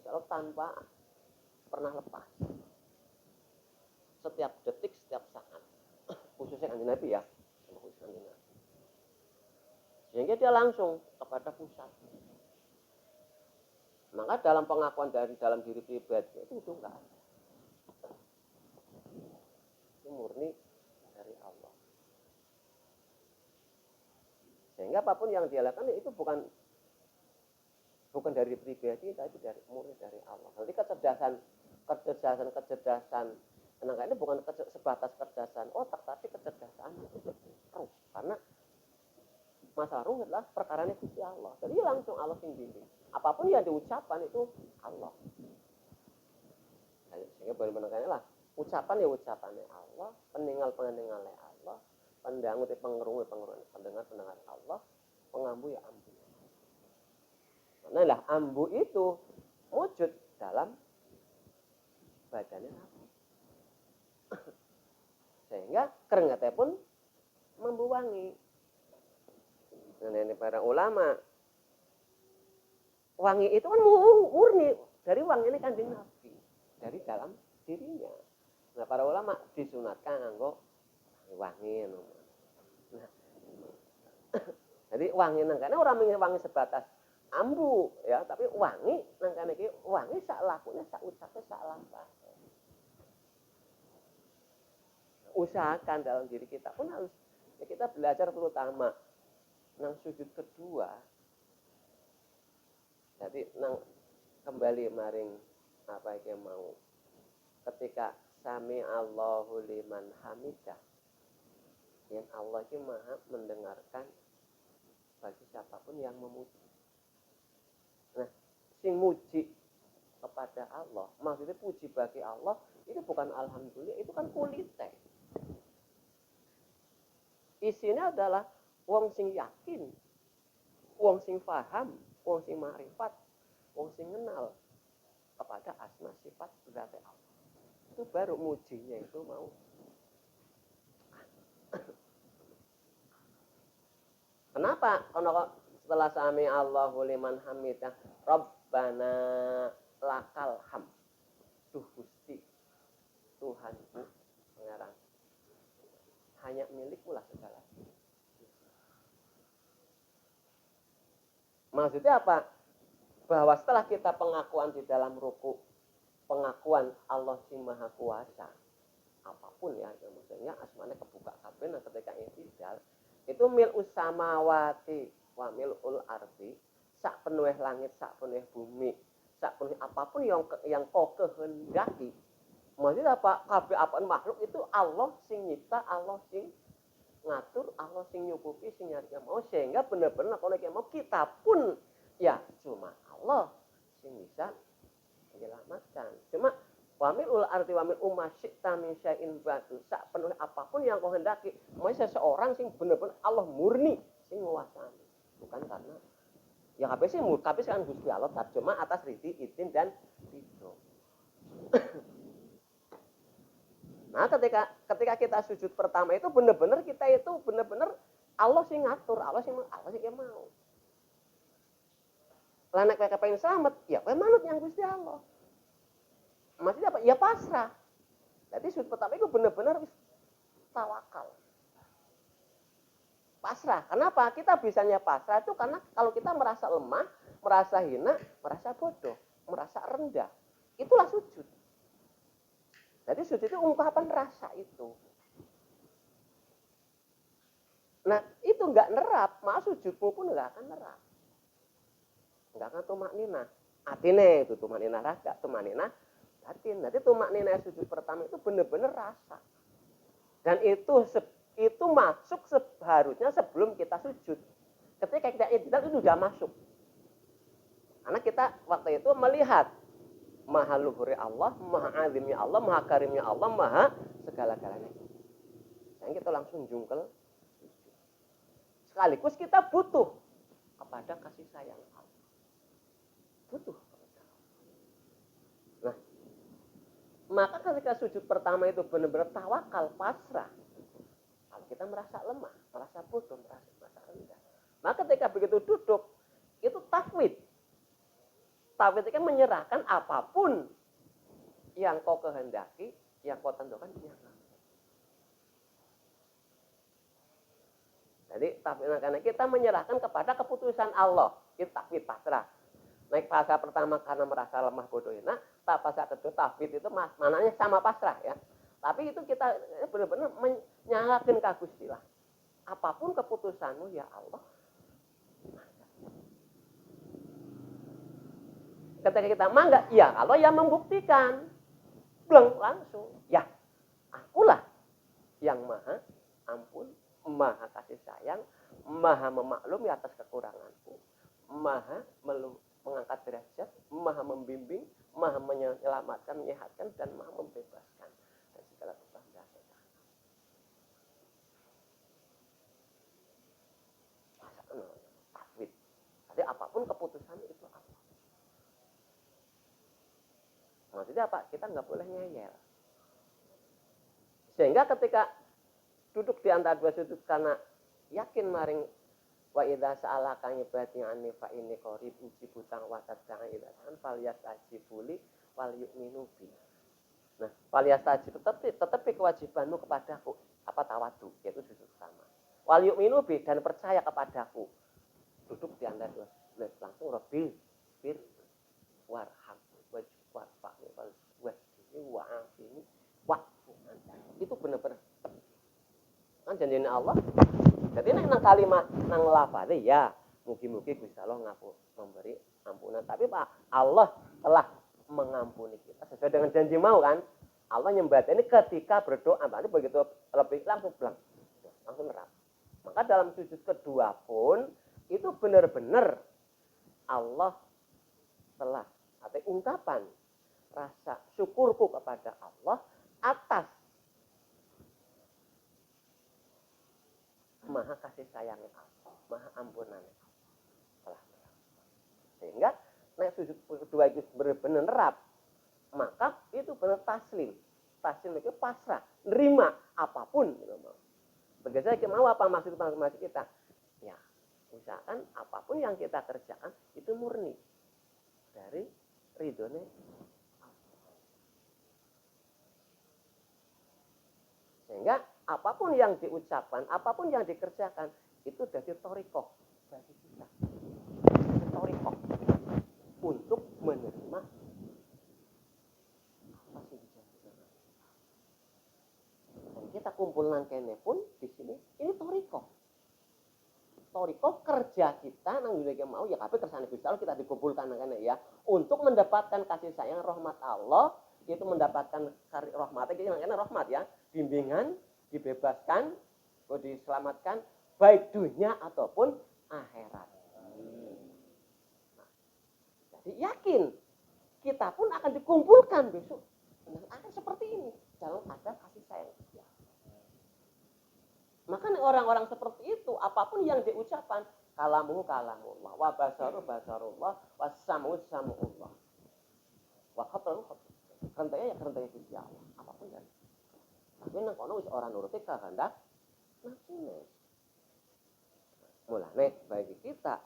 Gusti Allah tanpa pernah lepas. Setiap detik, setiap saat. Khususnya Kanjeng Nabi ya. Khusus Kanjeng Nabi. Sehingga dia langsung kepada pusat. Maka dalam pengakuan dari dalam diri pribadi itu enggak ada. Itu murni dari Allah. Sehingga apapun yang dia lakukan itu bukan dari pribadi, tapi dari murni dari Allah. Nanti kecerdasan tenaga ini bukan sebatas kecerdasan otak, tapi kecerdasan ruh. Karena masalah ruh adalah perkaranya Gusti Allah. Jadi langsung Allah yang bimbing. Apapun yang diucapkan itu Allah. Sehingga benar-benar lah ucapan ya ucapannya Allah, pendengar-pendengarnya Allah, pendengar pendengar Allah, pengambu ya ambu. Nah lah ambu itu wujud dalam badannya Nabi. Sehingga keringatnya pun membuangi. Nah, ini para ulama, wangi itu kan murni dari wangi ini Kanjeng Nabi, dari dalam dirinya. Nah para ulama disunatkan nganggo wangi. Nah, jadi wangi nangkane orang wangi sebatas ambu ya, tapi wangi nangkane iki wangi sak lakune, sak ucape, sak lampah. Usahakan dalam diri kita pun harus ya kita belajar terutama nang sujud kedua. Jadi nang kembali maring apa yang mau ketika sami Allahu liman hamidah, yang Allah itu maha mendengarkan bagi siapapun yang memuji. Nah, sing muji kepada Allah, maksudnya puji bagi Allah itu bukan alhamdulillah, itu kan kulite. Isinya adalah wong sing yakin, wong sing paham, wong sing ma'rifat, wong sing kenal kepada asma sifat zat Allah. Itu baru mujinya itu mau. Kenapa? Karena setelah sami Allahu liman hamidah, Rabbana lakal ham. Duh Gusti, Tuhanku pengarang. Hanya milikmu lah segala. Maksudnya apa? Bahwa setelah kita pengakuan di dalam ruku, pengakuan Allah si Maha Kuasa, apapun ya, maksudnya asmanya kebuka kabeh nah ketika i'tidal, itu mil'us samawati wa mil'ul ardi, sak penuh langit, sak penuh bumi, sak penuh apapun yang kau kehendaki. Maksudnya apa? Kabeh apapun makhluk itu Allah sing nyipta, Allah sing ngatur, Allah sing nyukupi, sing nyari mau, sehingga benar-benar kalau mau kita pun ya cuma Allah sing bisa menyelamatkan. Cuma wamil arti wamil umasyikta min syai'in ba'du, sak penuh apapun yang kau hendaki. Maksudnya seseorang sing benar-benar Allah murni sing menguasai, bukan karena ya kabeh sih kabeh kan Gusti Allah, cuma atas ridhi, izin dan ridho. Nah, ketika kita sujud pertama itu benar-benar kita itu benar-benar Allah sing ngatur, Allah sing mau. Lah nek kowe kepengin slamet, ya kowe manut yang Gusti Allah. Maksudnya apa? Ya pasrah. Jadi sujud pertama itu benar-benar tawakal. Pasrah. Kenapa? Kita bisanya pasrah itu karena kalau kita merasa lemah, merasa hina, merasa bodoh, merasa rendah, itulah sujud. Jadi sujud itu ungkapan rasa itu. Nah, itu enggak nerap, maka sujudmu pun enggak akan nerap. Enggak akan tumakninah. Atine itu tumakninah raga, tumakninah batin. Jadi tumakninah sujud pertama itu benar-benar rasa. Dan itu masuk seharusnya sebelum kita sujud. Ketika kita i'tidal itu sudah masuk. Karena kita waktu itu melihat maha luhurnya Allah, maha azimnya Allah, maha karimnya Allah, maha segala-galanya. Dan kita langsung jungkel. Sekaligus kita butuh kepada kasih sayang Allah. Butuh. Nah, maka ketika sujud pertama itu benar-benar tawakal, pasrah. Kalau kita merasa lemah, merasa bodoh, merasa rendah. Maka ketika begitu duduk, itu takwid. Tauhid itu kan menyerahkan apapun yang kau kehendaki, yang kau tentukan, ya. Jadi tauhid karena kita menyerahkan kepada keputusan Allah. Kita pasrah. Naik fase pertama karena merasa lemah bodoh hina, fase kedua tauhid itu maknanya sama pasrah ya. Tapi itu kita benar-benar menyalahkan ke Gusti lah. Apapun keputusanmu ya Allah. Ketika kita mangga, ya Allah yang membuktikan. Blang langsung. Ya, akulah yang maha ampun, maha kasih sayang, maha memaklumi atas kekuranganku, maha mengangkat derajat, maha membimbing, maha menyelamatkan, menyehatkan, dan maha membebaskan dari segala beban dan tauhid. Jadi apapun keputusan itu apa? Maksudnya apa? Kita nggak boleh ngeyel. Sehingga ketika duduk di antara dua sudut karena yakin maring wa idza sa'alaka ibadi anni fa inni qarib ujibu da'watad da'i idza fal yastajibuli wal yu'minu bi. Nah, fal yastajib tetapi kewajibanmu kepadaku apa tawadu, yaitu sudut pertama. Wal yu'minu bi dan percaya kepadaku. Duduk di antara dua sudut langsung rabbil bir warham wajwarfa'ni wal wajhi wa'afini itu benar-benar kan janjinya Allah. Jadi nang kalimat nang lafaz ya mugi-mugi Gusti Allah ngaku memberi ampunan. Tapi Pak Allah telah mengampuni kita sesuai dengan janji mau kan. Allah nyembateni ketika berdoa, berarti begitu lebih langsung blang, langsung nerap. Maka dalam sujud kedua pun itu benar-benar Allah telah atau ungkapan rasa syukurku kepada Allah atas maha kasih sayangnya Allah, maha ampunannya Allah. Sehingga naik sujud kedua itu benar-benar nerap, maka itu benar taslim. Taslim itu pasrah, nerima apapun. Bagi saya mau apa maksud kita? Ya, usahakan apapun yang kita kerjakan itu murni dari ridhonya sehingga apapun yang diucapkan, apapun yang dikerjakan itu dari thoriqoh bagi kita. Thoriqoh untuk menerima apa sih dijanjikan. Dan kita kumpulkan kene pun di sini ini thoriqoh. Thoriqoh kerja kita nang juga mau ya kabeh kersane Gusti Allah kita dikumpulkan kene ya untuk mendapatkan kasih sayang rahmat Allah, itu mendapatkan rahmatnya jadi makanya rahmat ya, bimbingan, dibebaskan, diselamatkan baik dunia ataupun akhirat. Nah, jadi yakin kita pun akan dikumpulkan besok akan seperti ini dalam keadaan kasih sayang. Maka orang-orang seperti itu apapun yang diucapkan kalamu kalamullah wa basaru basarullah wa samu samullah wa khabaru kerentanya ya kerentanya Gusti Allah apapun dari. Tapi nang kono wis ora nuruti kehendak nafsune. Mulane bagi kita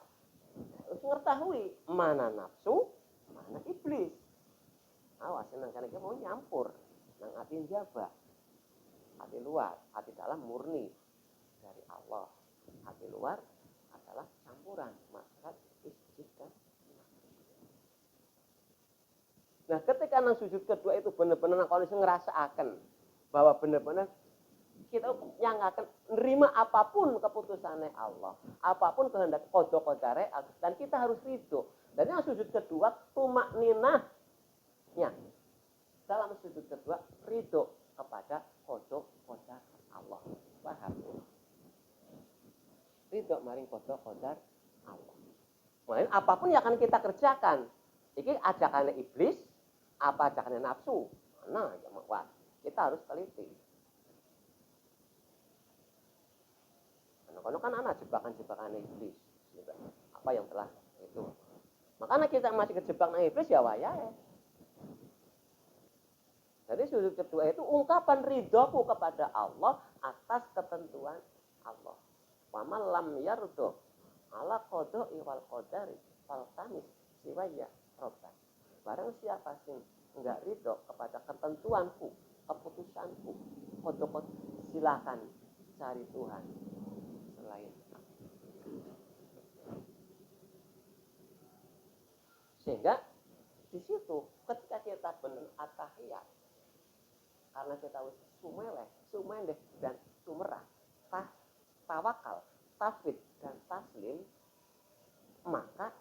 harus mengetahui mana nafsu, mana iblis. Awas nang kana mau nyampur nang ati njaba. Hati luar, hati dalam murni dari Allah. Hati luar adalah campuran masyarakat iblis dan nah, ketika nang sujud kedua itu benar-benar nang kondisi ngerasaaken bahwa benar-benar kita yang akan nerima apapun keputusannya Allah, apapun kehendak qada-qadare dan kita harus ridho. Dan yang sujud kedua tumak ninahnya dalam sujud kedua ridho kepada qada-qadar Allah. Paham? Ridho maring qada-qadar Allah. Makanya apapun yang akan kita kerjakan, ini ajakannya iblis, apa ajakannya nafsu, mana ya wah, kita harus teliti. Karena kan anak jebakan-jebakan iblis, apa yang telah itu. Makanya kita masih kejebak dengan iblis ya wayahe. Jadi sujud kedua itu ungkapan ridhoku kepada Allah atas ketentuan Allah. Wa man lam yardo ala qada'i wal qadari fal tamis siwaya Roban. Barang siapa sing enggak ridho kepada ketentuanku, keputusanku, kodokot silakan cari Tuhan selain aku. Sehingga di situ ketika kita benar at-tahiyat, karena kita wis sumendeh dan sumerah, tawakal, tafwid dan taslim, maka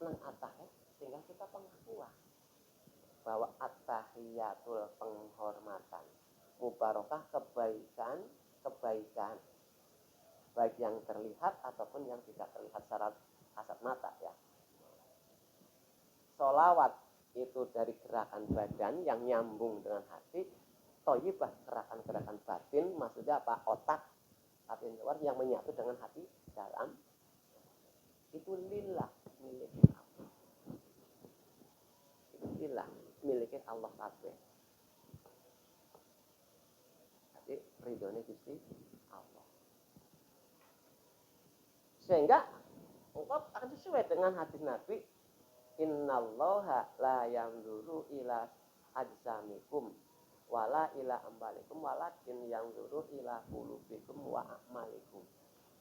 nang at-tahiyat sehingga kita pengakuan bahwa at-tahiyatul penghormatan, mubarakah kebaikan, baik yang terlihat ataupun yang tidak terlihat secara kasat mata ya. Sholawat itu dari gerakan badan yang nyambung dengan hati. Thayyibah gerakan-gerakan batin, maksudnya apa? Otak, hati luar yang menyatu dengan hati dalam. Itu lillah, milik Allah. Itu lillah, milik Allah kabeh. Jadi ridhonya Gusti Allah. Sehingga engkau akan sesuai dengan hadis Nabi, innallaha la yanzuru ila ajsamikum wala ila ambalikum walakin yanzuru ila qulubikum wa a'malikum.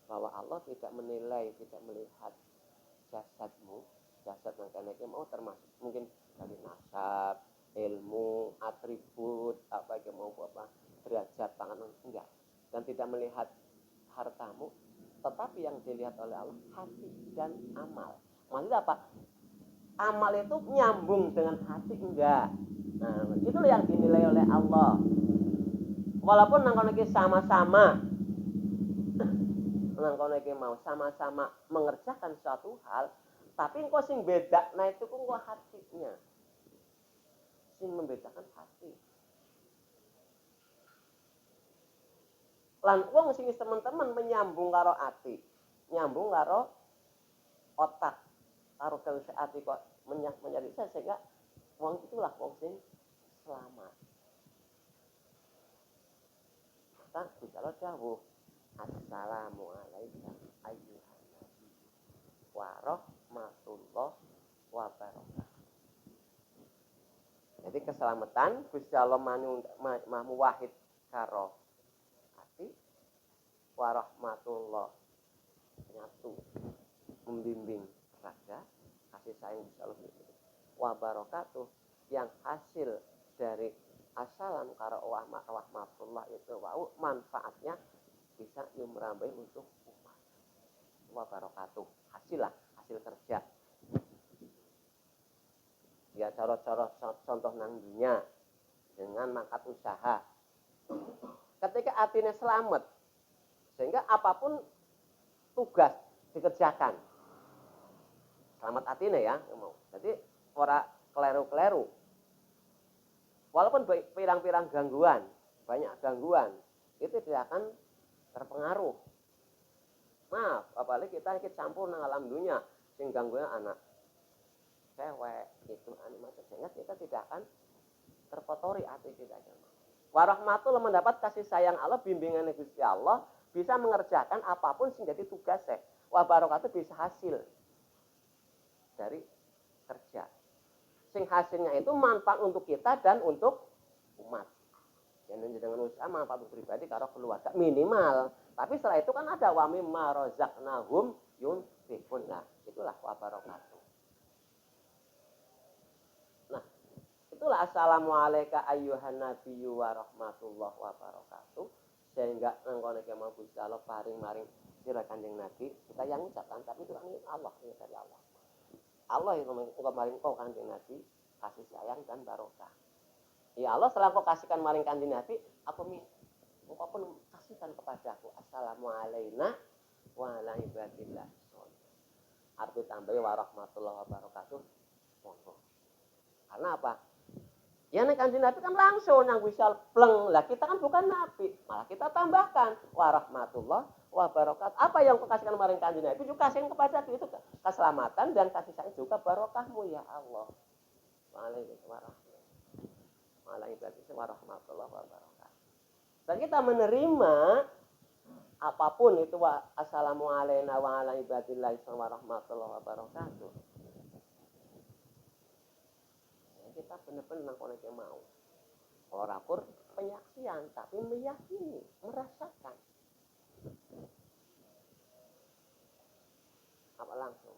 Bahwa Allah tidak menilai, tidak melihat jasadmu, jasad yang mau termasuk mungkin dari nasab, ilmu, atribut, apa yang mau apa, derajat, pangan, enggak. Dan tidak melihat hartamu, tetapi yang dilihat oleh Allah hati dan amal. Maksudnya apa? Amal itu nyambung dengan hati enggak? Nah, itu yang dinilai oleh Allah. Walaupun nang kono iki sama-sama nang kono iki mau sama-sama mengerjakan suatu hal, tapi engko sing beda, nah itu engko hatinya. Sing membedakan hati. Lan wong sing teman-teman menyambung karo hati, nyambung karo otak, karo hati kok menjadi sehingga wong itulah wong sing selamat. Maka bicara dawuh, assalamualaikum ayyuhan nabi wa rahmatullah wa barakatuh. Jadi keselamatan Gusti Allah mahmu wahid karo hati, wa rahmatullah nyatu membimbing raga, kasih sayang Gusti Allah wa barakatuh yang hasil dari asalam karo rahmatullah itu wau manfaatnya bisa nyumrambai untuk umat. Wa barakatuh hasil kerja. Ya cara-cara contoh nang dunia dengan mangkat usaha. Ketika atine selamat, sehingga apapun tugas dikerjakan. Selamat atine ya, mau. Jadi ora kleru-kleru. Walaupun pirang-pirang gangguan, banyak gangguan, itu tidak akan terpengaruh. Maaf, apalagi kita campur nang alam dunia, sing ganggunya anak cewek, itu animasi, sehingga kita tidak akan terkotori hati kita. Warahmatullah mendapat kasih sayang Allah, bimbingan Gusti Allah, bisa mengerjakan apapun sing jadi tugasnya. Wa barakatuh bisa hasil dari kerja. Sing hasilnya itu manfaat untuk kita dan untuk umat. Yang dengan usaha manfaat untuk pribadi karo keluarga minimal. Tapi setelah itu kan ada wa mimma razaqnahum yunfiqun. Nah, itulah wa barakatuh. Nah, itulah assalamualaikum ayyuhan nabiyyu wa rahmatullahi wa barakatuh. Sehingga nangkone ki mau Gusti Allah paring-maring sira Kanjeng Nabi, kita yang ucapkan tapi itu kan Allah, ini dari Allah. Allah yang maring kau Kanjeng Nabi kasih sayang dan barokah. Ya Allah, setelah kau kasihkan maring Kanjeng Nabi, engkau pun kasihkan kepadaku assalamualaikum wa ala ibadillah. Arti tambahi wa rahmatullahi wa barakatuh. Karena apa? Ya nek Kanjeng Nabi kan langsung yang bisa pleng. Lah kita kan bukan Nabi, malah kita tambahkan wa rahmatullah wa barakatuh. Apa yang kau kasihkan maring Kanjeng Nabi juga kasihkan kepada itu keselamatan dan kasih sayang juga barokahmu ya Allah. Waalaikumsalam warahmatullahi wabarakatuh. Dan kita menerima apapun itu assalamualaikum wa ala ibadillahi warahmatullahi wabarakatuh. kita benar-benar nang kono mau. Ora pur penyaksian, tapi meyakini, merasakan. Apa langsung?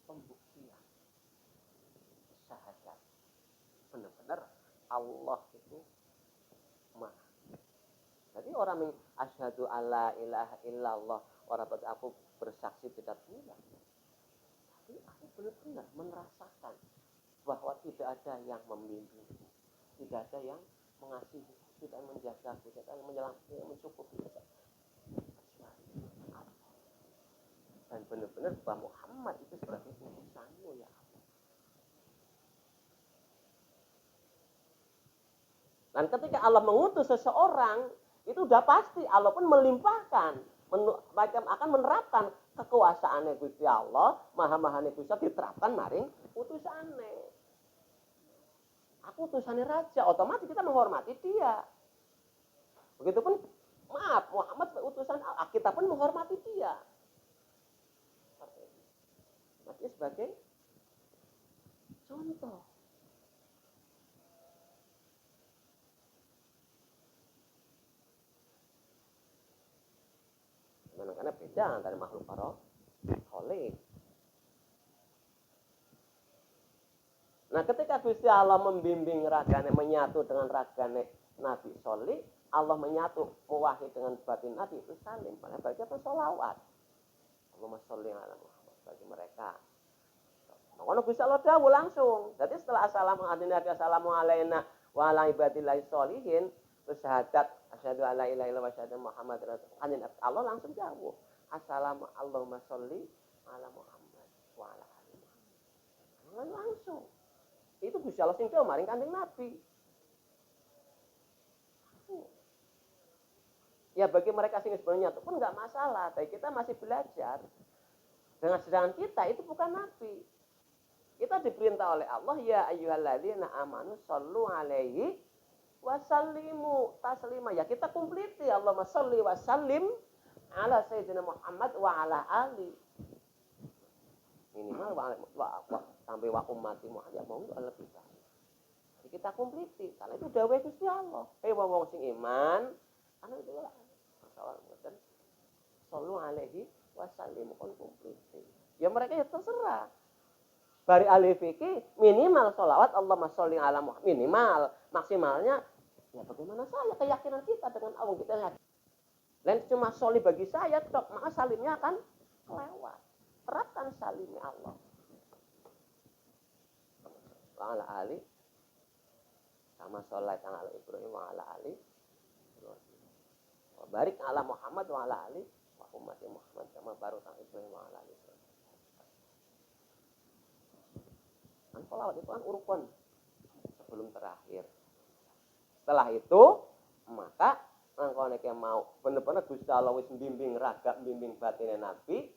Pembuktian. Syahadat. Benar-benar Allah itu maha. Jadi orang yang asyhadu alla ilaha illallah, orang berarti aku bersaksi tidak Tuhan. Tapi aku benar-benar merasakan bahwa tidak ada yang membimbing, tidak ada yang mengasihi, tidak menjaga, tidak ada yang menyelamatkan, yang mencukupi. Dan benar-benar bahwa Muhammad itu sebagai utusanmu ya Allah. Dan ketika Allah mengutus seseorang, itu udah pasti Allah pun melimpahkan, akan menerapkan kekuasaannya Gusti Allah, maha-mahane Gusti diterapkan maring utusane. Aku utusannya raja, otomatis kita menghormati dia. Begitupun, maaf, Muhammad utusan Allah, kita pun menghormati dia. Masih sebagai contoh. Karena beda antara makhluk karo kholik. Nah, ketika Gusti Allah membimbing ragane, menyatu dengan ragane Nabi Sholih, Allah menyatu mewahid dengan batin Nabi itu salim. Makanya bagi apa sholawat? Allahumma sholli ala Muhammad bagi mereka. Nah, Gusti Allah dawuh langsung. Jadi setelah assalamu alaina wa ala ibadillahi sholihin, terus syahadat asyhadu alla ilaha illallah wa asyhadu Muhammad rasulullah. Allah langsung dawuh. Allahumma sholli ala Muhammad wa ala ali Muhammad. Langsung. Itu Gusti Allah sing dawuh maring Kanjeng Nabi. Ya bagi mereka sing sebenarnya itu pun enggak masalah, tapi kita masih belajar. Dengan sedangkan kita itu bukan nabi. Kita diperintah oleh Allah, ya ayyuhalladzina amanu shollu alaihi wasallimu taslima. Ya kita kumpliti, Allahumma sholli wa sallim ala sayyidina Muhammad wa ala ali. Minimal sampai wa ummati Muhammad, ya mau lebih baik. Jadi kita kumpliti, karena itu dawuh Gusti Allah. Wong sing iman, karena itu lah. Masalah mboten shollu alaihi wasallimu kon kumpliti. Ya mereka ya terserah. Bari ahli fikih minimal sholawat Allahumma sholli ala Muhammad, minimal, maksimalnya ya bagaimana saya keyakinan kita dengan Allah kita yakin. Lain cuma sholli bagi saya tok, maka salimnya akan kelewat. Terapkan salimnya Allah. Wa ala ali sama sholat ala Ibrahim wa ala ali. Wa barik ala Muhammad wa ala ali wa ummati Muhammad sama baru Ibrahim wa ala ali. Kan sholawat itu kan urukun sebelum terakhir. Setelah itu maka engkau nek mau bener-bener Gusti Allah wis bimbing raga, bimbing batinnya Nabi,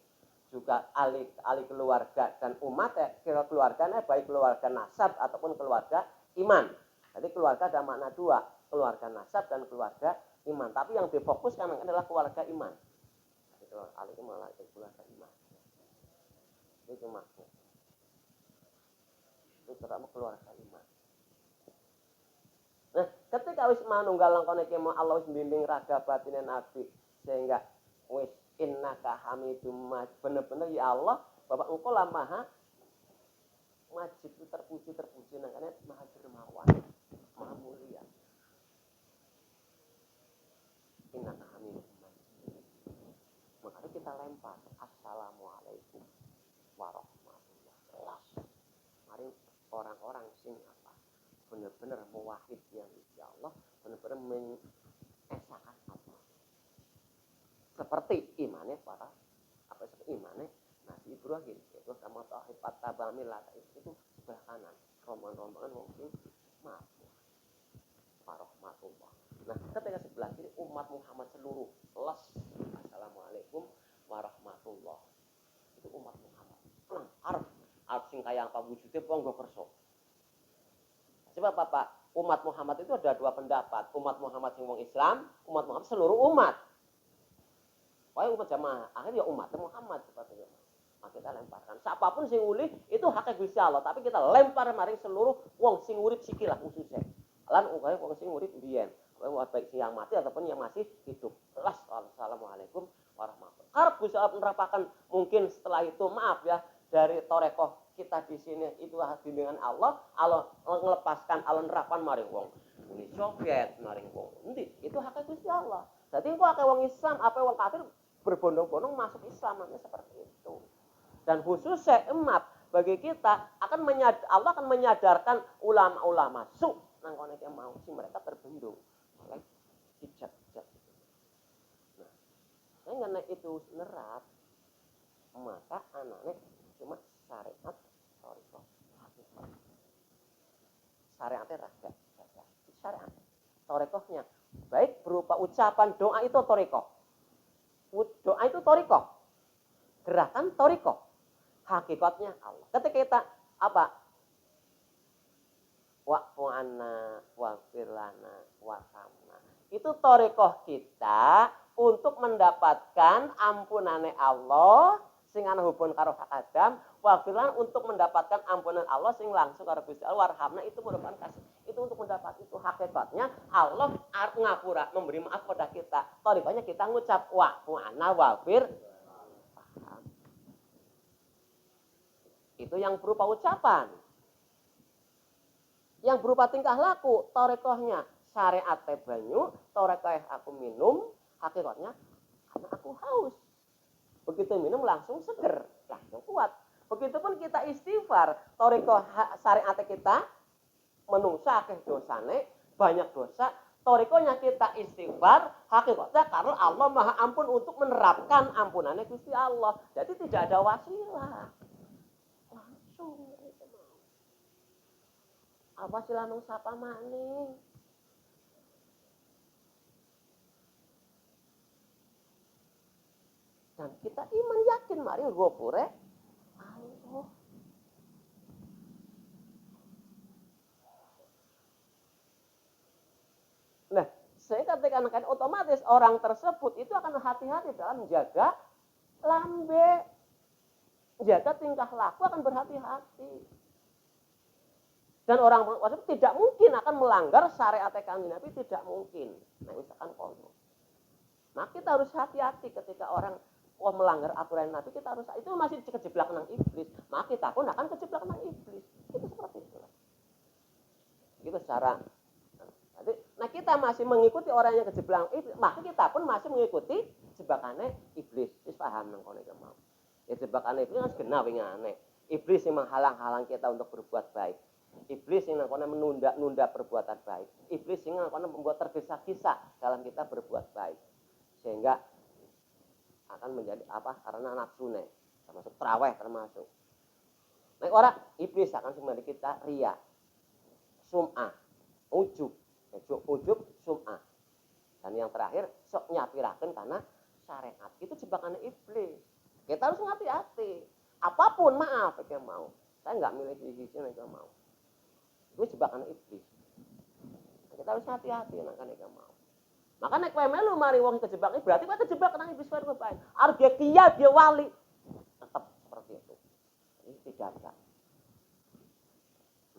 juga ahli keluarga dan umat keluarganya baik keluarga nasab ataupun keluarga iman. Jadi keluarga ada makna dua, keluarga nasab dan keluarga iman. Tapi yang difokuskan adalah keluarga iman. Jadi ahli itu malah keluarga iman. Itu maksudnya. Itu terutama keluarga iman. Nah, ketika wis manunggal langkone ki Allah wis bimbing raga batine Nabi sehingga wis innaka hamidum majid, bener-bener ya Allah Bapak engkau lah maha majid, terpuji nang kene maha dermawan, maha mulia. Innaka hamidum majid. Makanya kita lempar assalamualaikum warahmatullahi wabarakatuh. Mari orang-orang sing apa benar-benar mewahid yang insya Allah benar-benar mengesahkan Allah seperti imannya para apa seperti imannya Nabi Ibrahim itu sama tauhid patabamilah itu sebelah kanan rombongan mungkin maaf warahmatullah. Nah ketika sebelah kiri umat Muhammad seluruh les assalamualaikum warahmatullah itu umat Muhammad arep sing kaya apa wujudnya ponggo kerso. Sebab Bapak, umat Muhammad itu ada dua pendapat. Umat Muhammad yang wong Islam, umat Muhammad seluruh umat. Pokoknya umat jamaah, akhirnya ya umat Muhammad seperti itu. kita lemparkan. Siapapun sing ulih itu haknya Gusti Allah, tapi kita lempar maring seluruh wong sing urip sikilah khususnya. Lan uga wong sing urip biyen, baik yang mati ataupun yang masih hidup. Assalamualaikum warahmatullahi wabarakatuh. Karep Gusti Allah penerapakan mungkin setelah itu maaf ya dari torekoh kita di sini itu hati dengan Allah melepaskan Allah nerapan maring wong. Uni Soviet maring wong. Endi? Itu haknya Gusti Allah. Jadi kok akeh wong Islam, apa wong kafir berbondong-bondong masuk Islam seperti itu. Dan khususnya emat bagi kita Allah akan menyadarkan ulama-ulama masuk nang kono yang mau si mereka terbendung oleh hijab-hijab. Nah, karena itu nerap maka anaknya cuma syariat toriko syariatnya raga syariat torikohnya baik berupa ucapan doa itu toriko doa itu toriko gerakan toriko hakikatnya Allah ketika kita apa wa'fu anna waghfir lana warhamna itu torikoh kita untuk mendapatkan ampunane Allah sing ana hubungan karo hak Adam, waghfirlan untuk mendapatkan ampunan Allah sing langsung karo Gusti Allah, warhamna itu merupakan kasih. Itu untuk mendapat itu hakikatnya Allah ngapura, memberi maaf pada kita. Thariqahnya kita ngucap wa'fu anna waghfir. Itu yang berupa ucapan. Yang berupa tingkah laku, thariqahnya syariat banyu, thariqah aku minum, hakikatnya karena aku haus. Begitu minum langsung seger, langsung kuat. Begitupun kita istighfar, toriko syariat kita menungsa akeh dosane, banyak dosa. Torikonya kita istighfar, hakikatnya karena Allah Maha Ampun untuk menerapkan ampunannya Gusti Allah. Jadi tidak ada wasilah. Langsung. Apa sila nung sapa maning? Dan kita iman yakin mari gopure Allah. Nah, saya katakan otomatis orang tersebut itu akan hati-hati dalam menjaga lambe, jaga tingkah laku akan berhati-hati. Dan orang tersebut tidak mungkin akan melanggar syariat Kanjeng Nabi, tidak mungkin. Nah, misalkan kono. Nah, kita harus hati-hati ketika orang melanggar aturan Nabi, kita harus itu masih kejeblak nang iblis, maka kita pun akan kejeblak nang iblis. Itu seperti itu. Itu secara. Nah, kita masih mengikuti orang yang kejeblak iblis, maka kita pun masih mengikuti jebakannya iblis. Wis paham nang kono mau. Ya jebakannya iblis kan genah wingane. Iblis yang menghalang-halang kita untuk berbuat baik. Iblis yang nang kono menunda-nunda perbuatan baik. Iblis yang nang kono membuat tergesa-gesa dalam kita berbuat baik. Sehingga akan menjadi apa? Karena nafsune, termasuk traweh termasuk. Nah, orang iblis akan sebenarnya kita ria, sum'ah, ujub, sum'ah. Dan yang terakhir sok nyapiraken karena syariat. Itu jebakannya iblis. Kita harus hati-hati. Apapun maaf yang mau. Saya nggak milih sisi yang mau. Itu jebakannya iblis. Kita harus hati-hati nang yang mau. Maka nek kowe melu mari wong kejebak berarti kowe kejebak nang iblis kowe bae. Arep dia kiai, dia wali. Tetap seperti itu. Ini tidak ada.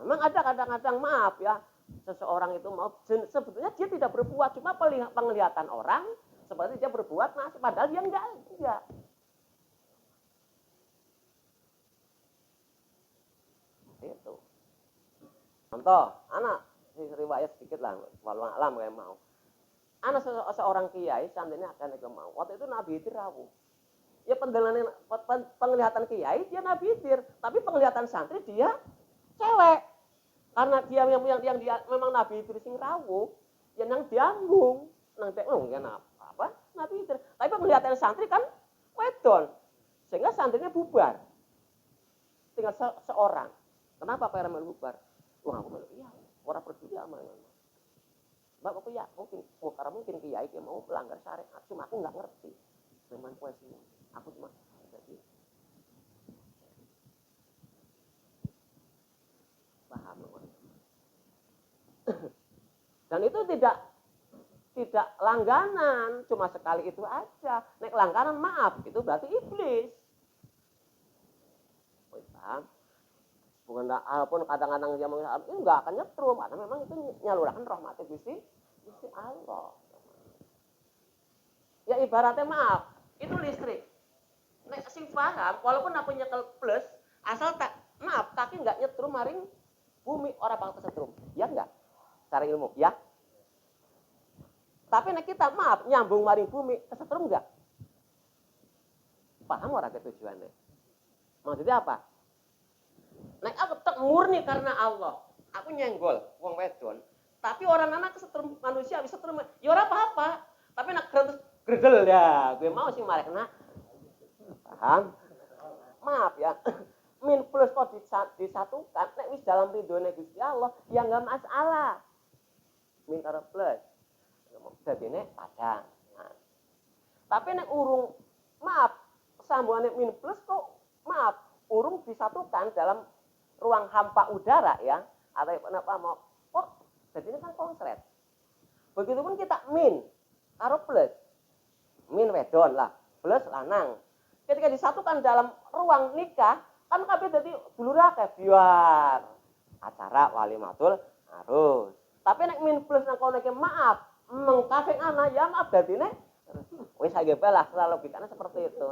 Memang ada kadang-kadang maaf ya, seseorang itu mau sebetulnya dia tidak berbuat, cuma penglihatan orang seperti dia berbuat masih padahal dia enggak. Itu. Contoh, anak riwayat sedikit lah, walau alam kayak mau. Anak seorang kiai seandainya akan mau. Waktu itu Nabi itu rawuh. Ya penglihatan kiai dia Nabi Hidir, tapi penglihatan santri dia cewek. Karena dia yang dia memang Nabi Hidir sing rawuh, ya nang dianggung, nang ya apa? Nabi Hidir. Tapi penglihatan santri kan wedon. Sehingga santrinya bubar. Tinggal seorang. Kenapa Pak Ramel bubar? Wah, aku iya, orang peduli sama Mbak, aku ya mungkin kiai dia mau melanggar syariat, cuma aku nggak ngerti. Memang puisi, aku cuma jadi paham. Dan itu tidak langganan, cuma sekali itu aja. Nek langganan maaf, itu berarti iblis. paham? Bukan walaupun kadang-kadang dia mengatakan ini enggak akan nyetrum karena memang itu nyalurkan rahmat Gusti Allah. Ya ibaratnya maaf, itu listrik. Nek sing paham, walaupun aku nyekel plus, asal tak maaf, kaki enggak nyetrum maring bumi orang bakal kesetrum. Ya enggak? Secara ilmu, ya. Tapi nek kita maaf nyambung maring bumi, kesetrum enggak? Paham orang ketujuannya? Maksudnya apa? Nek aku tak murni karena Allah, aku nyenggol wong wedon, tapi orang anak kesetrum manusia bisa setrum, ya ora apa-apa. Tapi nek gredel ya, gue mau sing marek nak. Paham? Maaf ya. Min plus kok disatukan, nek wis dalam ridhone Gusti Allah, ya enggak masalah. Min karo plus. Dadine padang. Nah. Tapi nek urung maaf, sambungane min plus kok maaf, urung disatukan dalam ruang hampa udara ya, atau apa mau kok jadi ini kan konslet. Begitupun kita min karo plus. Min wedon lah, plus lanang. Ketika disatukan dalam ruang nikah, kan kabeh dadi dulur akeh biar acara walimatul harus. Tapi nek min plus nang kono iki maaf, mengkafeng anak ya maaf dadine wis agak lah, logikanya seperti itu.